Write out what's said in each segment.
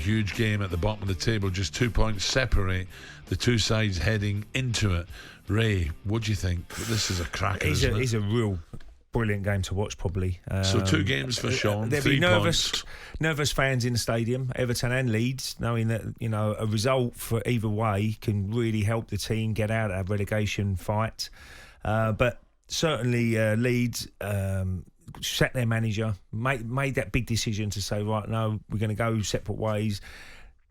huge game at the bottom of the table. Just 2 points separate the two sides heading into it. Ray, what do you think? This is a cracker, isn't it? It's a real brilliant game to watch, probably. So 2 games for Sean. There'll 3 be points. nervous fans in the stadium, Everton and Leeds, knowing that a result for either way can really help the team get out of that relegation fight. But certainly Leeds set their manager, made that big decision to say, right, no, we're going to go separate ways.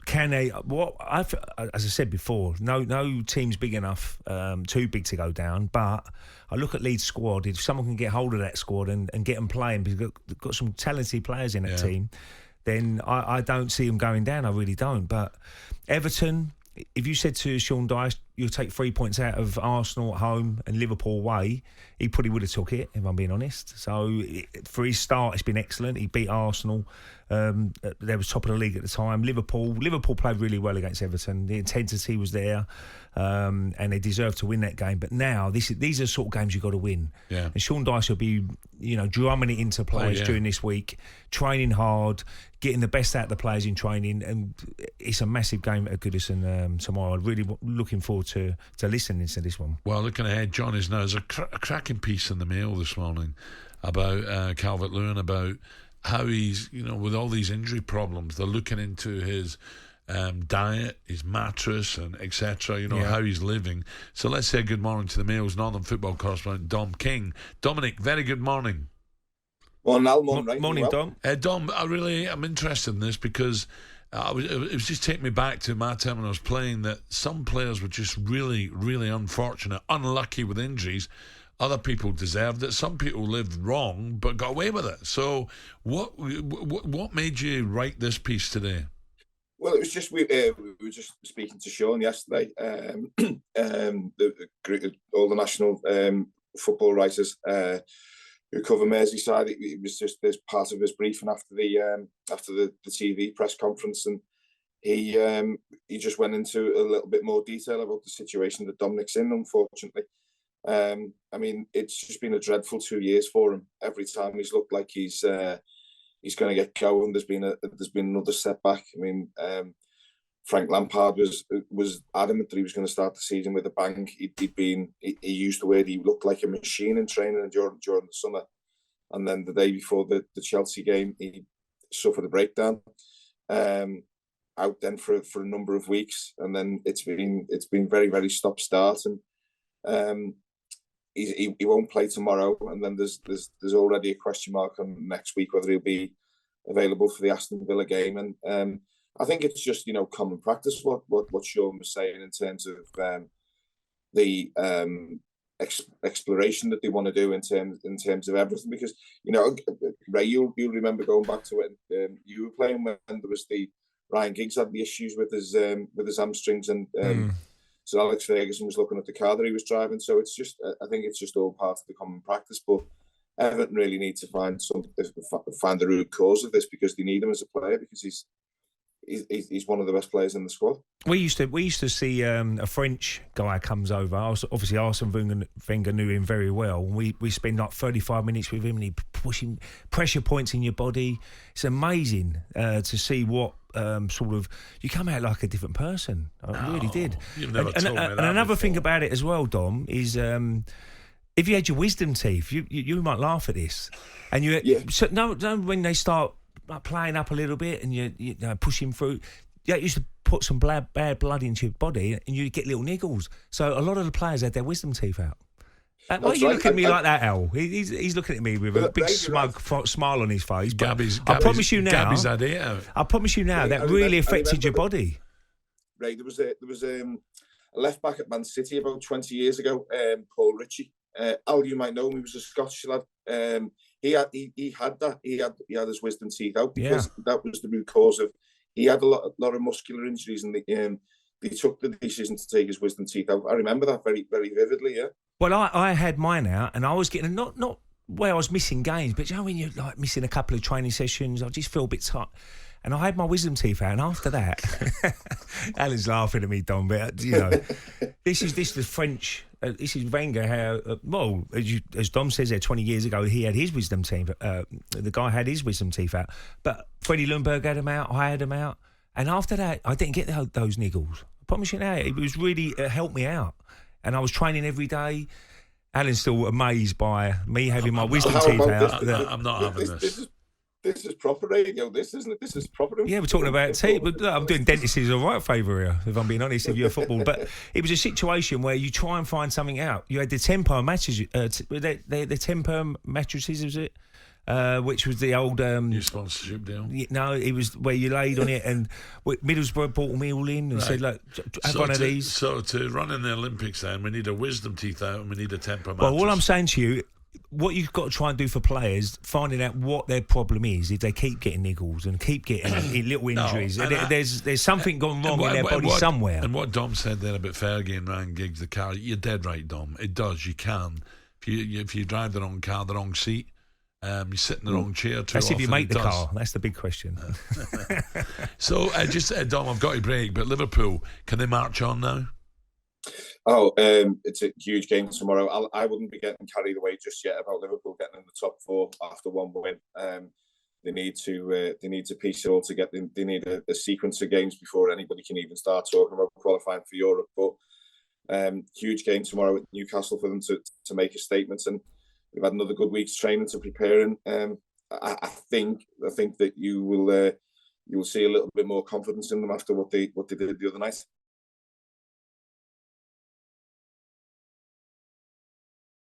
Can they? As I said before, no team's big enough, too big to go down. But I look at Leeds' squad. If someone can get hold of that squad and get them playing, because they've got some talented players in that team, then I don't see them going down. I really don't. But Everton, if you said to Sean Dyche, you'll take 3 points out of Arsenal at home and Liverpool away, he probably would have took it, if I'm being honest. So for his start, it's been excellent. He beat Arsenal. They were top of the league at the time. Liverpool played really well against Everton. The intensity was there, and they deserved to win that game. But now these are sort of games you've got to win. Yeah. And Sean Dyche will be, drumming it into players during this week, training hard, getting the best out of the players in training, and it's a massive game at Goodison tomorrow. I'm really looking forward to listening to this one. Well, looking ahead, John, there's a cracking piece in the Mail this morning about Calvert-Lewin, about how he's, with all these injury problems, they're looking into his diet, his mattress, and etc. How he's living. So let's say good morning to the Mail's Northern football correspondent Dom King. Dominic, very good morning. Morning, Al. Morning, Dom. Dom, I'm interested in this because it was just taking me back to my time when I was playing, that some players were just really, really unfortunate, unlucky with injuries. Other people deserved it. Some people lived wrong but got away with it. So what made you write this piece today? Well, it was just we were just speaking to Sean yesterday. All the national football writers who cover Merseyside. It was just this part of his briefing after the TV press conference, and he just went into a little bit more detail about the situation that Dominic's in, unfortunately. It's just been a dreadful 2 years for him. Every time he's looked like he's going to get going, there's been another setback. Frank Lampard was adamant that he was going to start the season with a bang. He used the word, he looked like a machine in training during the summer, and then the day before the Chelsea game, he suffered a breakdown. Out then for a number of weeks, and then it's been very, very stop-start, and he won't play tomorrow, and then there's already a question mark on next week whether he'll be available for the Aston Villa game. And I think it's just common practice what Sean was saying in terms of the exploration that they want to do in terms of everything, because Ray, you'll remember going back to when you were playing, when there was the Ryan Giggs had the issues with his hamstrings, and so Alex Ferguson was looking at the car that he was driving. So I think it's just all part of the common practice. But Everton really need to find the root cause of this, because they need him as a player, because he's one of the best players in the squad. We used to see a French guy comes over. Obviously, Arsene Wenger knew him very well. We spend like 35 minutes with him, and he pushing pressure points in your body. It's amazing to see what sort of you come out like a different person. I really did. You've never told me that. And another before. thing about it as well, Dom, is if you had your wisdom teeth, you might laugh at this. And so when they start playing up a little bit and you push him through, you used to put some bad blood into your body and you get little niggles. So a lot of the players had their wisdom teeth out. Why are you looking at me like that, Al? He's looking at me with a big smug smile on his face. I promise you now, that really affected your body. Right, there was a left back at Man City about 20 years ago, Paul Ritchie. Al, you might know him. He was a Scottish lad. He had his wisdom teeth out, because that was the root cause of. He had a lot of muscular injuries, and they took the decision to take his wisdom teeth out. I remember that very, very vividly. Yeah. Well, I had mine out, and I was getting not where I was missing games, but when you're like missing a couple of training sessions, I just feel a bit tight. And I had my wisdom teeth out, and after that, Alan's laughing at me, Don. But this is the French. This is Wenger. How as Dom says there, 20 years ago, he had his wisdom teeth. The guy had his wisdom teeth out, but Freddie Ljungberg had them out. I had them out, And after that, I didn't get those niggles. I promise you now, it was really, it helped me out. And I was training every day. Alan's still amazed by me having my wisdom teeth out. I'm not having this. This is proper radio. This isn't it? This is proper. Yeah, we're talking about teeth. But look, I'm doing dentists is a right favour here, if I'm being honest, if you're football. But it was a situation where you try and find something out. You had the Tempo matches, the Tempo mattresses, was it? Which was the old new sponsorship deal. No, it was where you laid on it, and Middlesbrough brought me all in and said, "Look, have one of these." So to run in the Olympics, then we need a wisdom teeth out, and we need a Tempo mattress. Well, all I'm saying to you, what you've got to try and do for players, finding out what their problem is, if they keep getting niggles and keep getting little injuries, there's something gone wrong in their body somewhere. And what Dom said there about Fergie and Ryan Giggs, the car, you're dead right, Dom. It does. You can if you drive the wrong car, the wrong seat. You sit in the wrong chair too often. That's if you make the car. That's the big question. So, Dom, I've got to break, but Liverpool, can they march on now? Oh, it's a huge game tomorrow. I wouldn't be getting carried away just yet about Liverpool getting in the top 4 after one win. They need to piece it all together. They need a sequence of games before anybody can even start talking about qualifying for Europe. But huge game tomorrow at Newcastle for them to make a statement, and we've had another good week's training to prepare, and I think that you will see a little bit more confidence in them after what they did the other night.